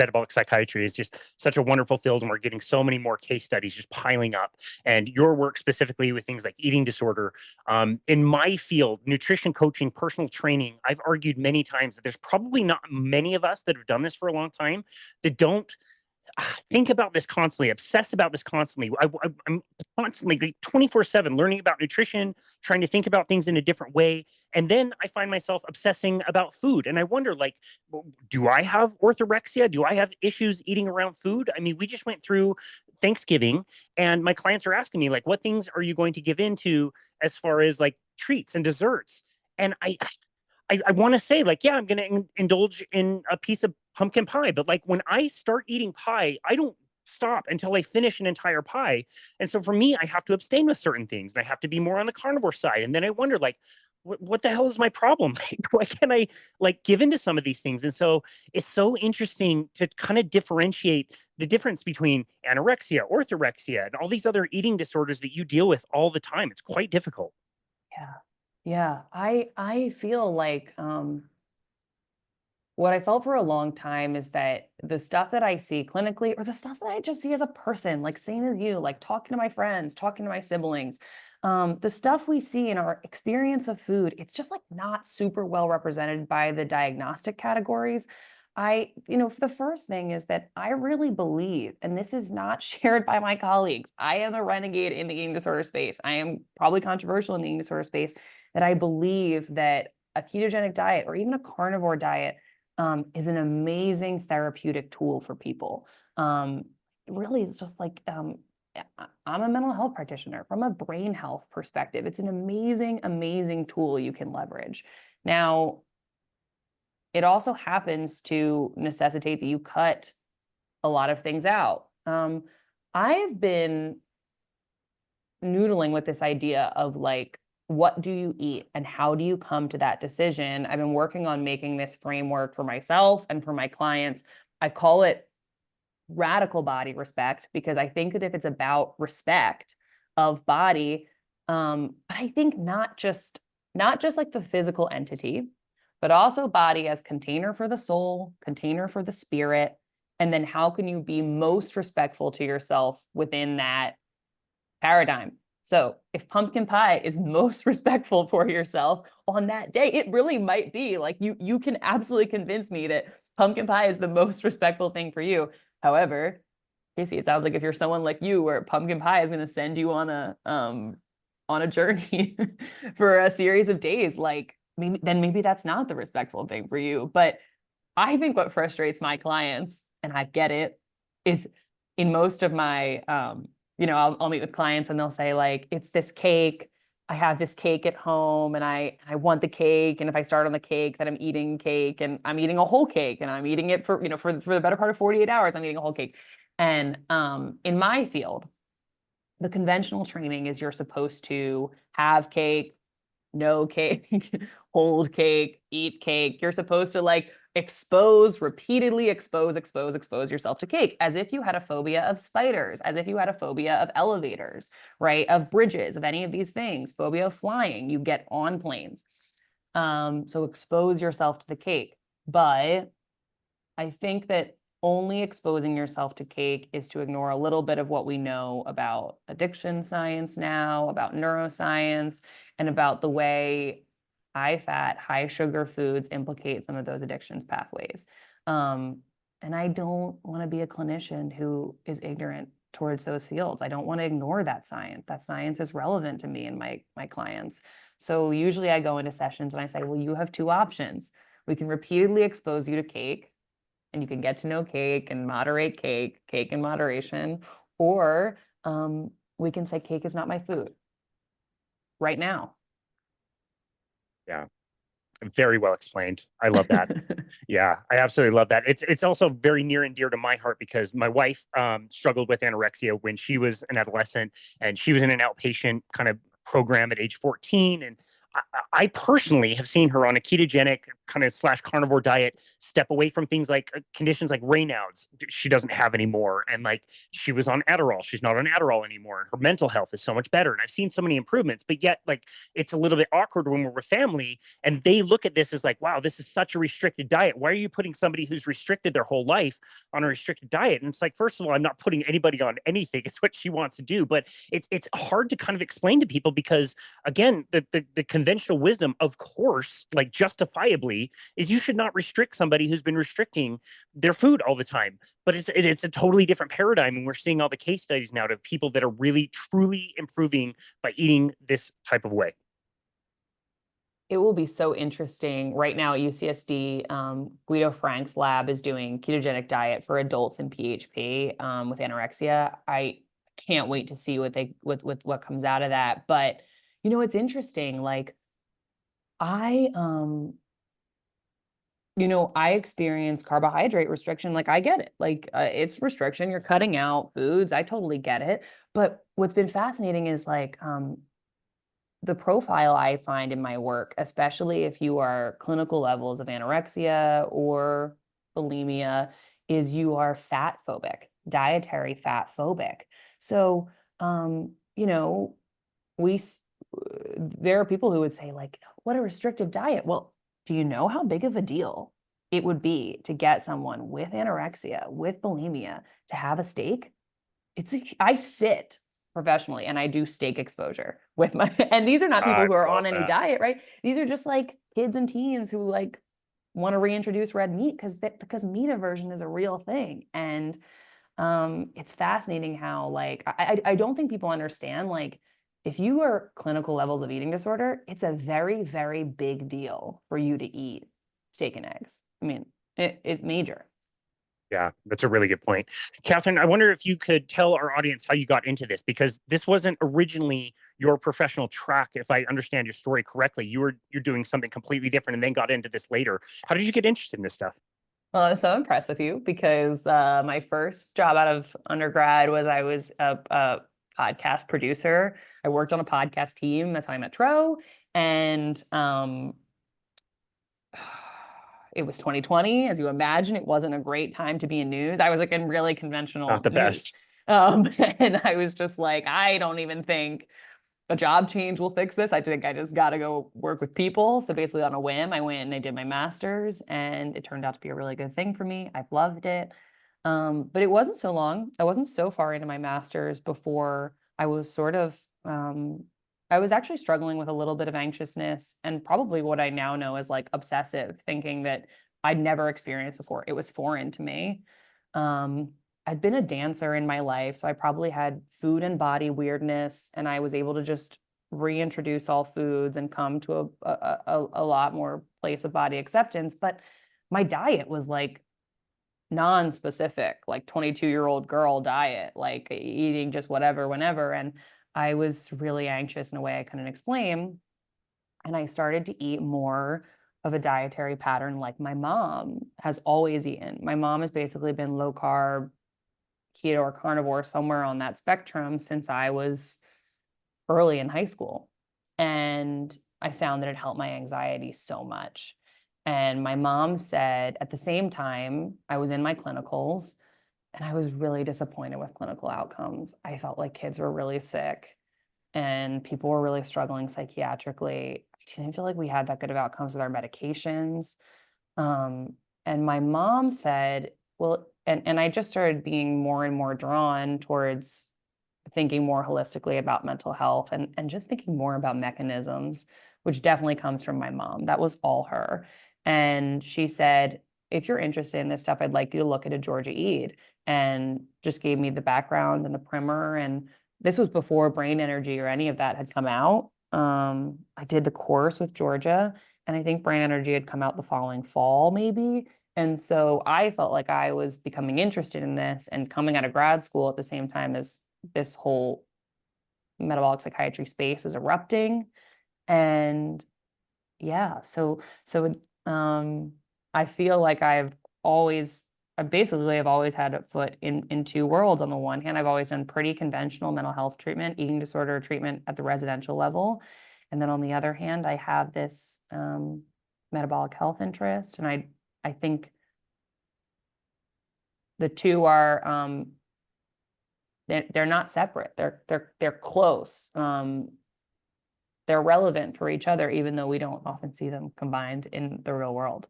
metabolic psychiatry is just such a wonderful field, and we're getting so many more case studies just piling up. And your work specifically with things like eating disorder, in my field, nutrition coaching, personal training, I've argued many times that there's probably not many of us that have done this for a long time that don't think about this constantly, obsess about this constantly. I'm constantly like 24/7 learning about nutrition, trying to think about things in a different way. And then I find myself obsessing about food. And I wonder, like, do I have orthorexia? Do I have issues eating around food? I mean, we just went through Thanksgiving, and my clients are asking me, like, what things are you going to give into as far as like treats and desserts? And I want to say, like, yeah, I'm going to indulge in a piece of pumpkin pie. But like when I start eating pie, I don't stop until I finish an entire pie. And so for me, I have to abstain with certain things, and I have to be more on the carnivore side. And then I wonder, like, what the hell is my problem? Why can't I like give into some of these things? And so it's so interesting to kind of differentiate the difference between anorexia, orthorexia, and all these other eating disorders that you deal with all the time. It's quite difficult. Yeah. Yeah. I feel like what I felt for a long time is that the stuff that I see clinically, or the stuff that I just see as a person, like same as you, like talking to my friends, talking to my siblings, the stuff we see in our experience of food, it's just like not super well represented by the diagnostic categories. The first thing is that I really believe, and this is not shared by my colleagues, I am a renegade in the eating disorder space. I am probably controversial in the eating disorder space, that I believe that a ketogenic diet or even a carnivore diet is an amazing therapeutic tool for people. Really, it's just like I'm a mental health practitioner. From a brain health perspective, it's an amazing, amazing tool you can leverage. Now, it also happens to necessitate that you cut a lot of things out. I've been noodling with this idea of like, what do you eat and how do you come to that decision? I've been working on making this framework for myself and for my clients. I call it radical body respect, because I think that if it's about respect of body, but I think not just like the physical entity, but also body as container for the soul, container for the spirit. And then how can you be most respectful to yourself within that paradigm? So if pumpkin pie is most respectful for yourself on that day, it really might be like you can absolutely convince me that pumpkin pie is the most respectful thing for you. However, Casey, it sounds like if you're someone like you, where pumpkin pie is going to send you on a journey for a series of days, like maybe that's not the respectful thing for you. But I think what frustrates my clients, and I get it, is in most of my I'll meet with clients and they'll say, like, it's this cake. I have this cake at home and I want the cake. And if I start on the cake, then I'm eating cake, and I'm eating a whole cake, and I'm eating it for the better part of 48 hours, I'm eating a whole cake. And in my field, the conventional training is you're supposed to have cake, no cake, hold cake, eat cake. You're supposed to like repeatedly expose yourself to cake, as if you had a phobia of spiders, as if you had a phobia of elevators, right? Of bridges, of any of these things, phobia of flying, you get on planes. So expose yourself to the cake. But I think that only exposing yourself to cake is to ignore a little bit of what we know about addiction science now, about neuroscience, and about the way high fat, high sugar foods implicate some of those addictions pathways. And I don't want to be a clinician who is ignorant towards those fields. I don't want to ignore that science. That science is relevant to me and my clients. So usually I go into sessions and I say, well, you have two options. We can repeatedly expose you to cake, and you can get to know cake and moderate cake in moderation, or we can say cake is not my food right now. Yeah. Very well explained. I love that. Yeah, I absolutely love that. It's also very near and dear to my heart, because my wife struggled with anorexia when she was an adolescent, and she was in an outpatient kind of program at age 14. And I personally have seen her on a ketogenic kind of slash carnivore diet step away from things like conditions like Raynaud's she doesn't have anymore. And like she was on Adderall. She's not on Adderall anymore. And her mental health is so much better. And I've seen so many improvements, but yet like it's a little bit awkward when we're with family and they look at this as like, wow, this is such a restricted diet. Why are you putting somebody who's restricted their whole life on a restricted diet? And it's like, first of all, I'm not putting anybody on anything. It's what she wants to do. But it's hard to kind of explain to people because again, the conventional wisdom, of course, like justifiably, is you should not restrict somebody who's been restricting their food all the time. But it's a totally different paradigm, and we're seeing all the case studies now of people that are really truly improving by eating this type of way. It will be so interesting. Right now at UCSD, Guido Frank's lab is doing ketogenic diet for adults in PHP with anorexia. I can't wait to see what comes out of that. But you know, it's interesting. Like I I experience carbohydrate restriction. Like I get it. Like it's restriction. You're cutting out foods. I totally get it. But what's been fascinating is like the profile I find in my work, especially if you are clinical levels of anorexia or bulimia, is you are fat phobic, dietary fat phobic. So, you know, there are people who would say like, what a restrictive diet. Well, do you know how big of a deal it would be to get someone with anorexia, with bulimia to have a steak? I sit professionally and I do steak exposure with my, and these are not people I who are love on any that. diet, right? These are just like kids and teens who like want to reintroduce red meat because meat aversion is a real thing. And it's fascinating how like, I don't think people understand, like, if you are clinical levels of eating disorder, it's a very, very big deal for you to eat steak and eggs. I mean, it major. Yeah, that's a really good point. Katherine, I wonder if you could tell our audience how you got into this, because this wasn't originally your professional track. If I understand your story correctly, you're doing something completely different and then got into this later. How did you get interested in this stuff? Well, I was so impressed with you because my first job out of undergrad was I was a podcast producer. I worked on a podcast team. That's how I met Tro. And it was 2020. As you imagine, it wasn't a great time to be in news. I was like in really Not conventional the news. best. And I was just like, I don't even think a job change will fix this. I think I just got to go work with people. So basically on a whim, I went and I did my master's and it turned out to be a really good thing for me. I've loved it. But it wasn't so long. I wasn't so far into my master's before I was sort of, I was actually struggling with a little bit of anxiousness and probably what I now know as like obsessive thinking that I'd never experienced before. It was foreign to me. I'd been a dancer in my life, so I probably had food and body weirdness, and I was able to just reintroduce all foods and come to a lot more place of body acceptance. But my diet was like non-specific, like 22-year-old girl diet, like eating just whatever, whenever. And I was really anxious in a way I couldn't explain. And I started to eat more of a dietary pattern like my mom has always eaten. My mom has basically been low carb, keto, or carnivore, somewhere on that spectrum since I was early in high school. And I found that it helped my anxiety so much. And my mom said at the same time, I was in my clinicals and I was really disappointed with clinical outcomes. I felt like kids were really sick and people were really struggling psychiatrically. I didn't feel like we had that good of outcomes with our medications. And my mom said, well, and I just started being more and more drawn towards thinking more holistically about mental health and just thinking more about mechanisms, which definitely comes from my mom. That was all her. And she said, if you're interested in this stuff, I'd like you to look at a Georgia Ede, and just gave me the background and the primer. And this was before Brain Energy or any of that had come out. I did the course with Georgia, and I think Brain Energy had come out the following fall, maybe. And so I felt like I was becoming interested in this and coming out of grad school at the same time as this whole metabolic psychiatry space was erupting. And yeah, I feel like I basically have always had a foot in two worlds. On the one hand, I've always done pretty conventional mental health treatment, eating disorder treatment at the residential level. And then on the other hand, I have this metabolic health interest, and I think the two are they're not separate. They're close. They're relevant for each other, even though we don't often see them combined in the real world.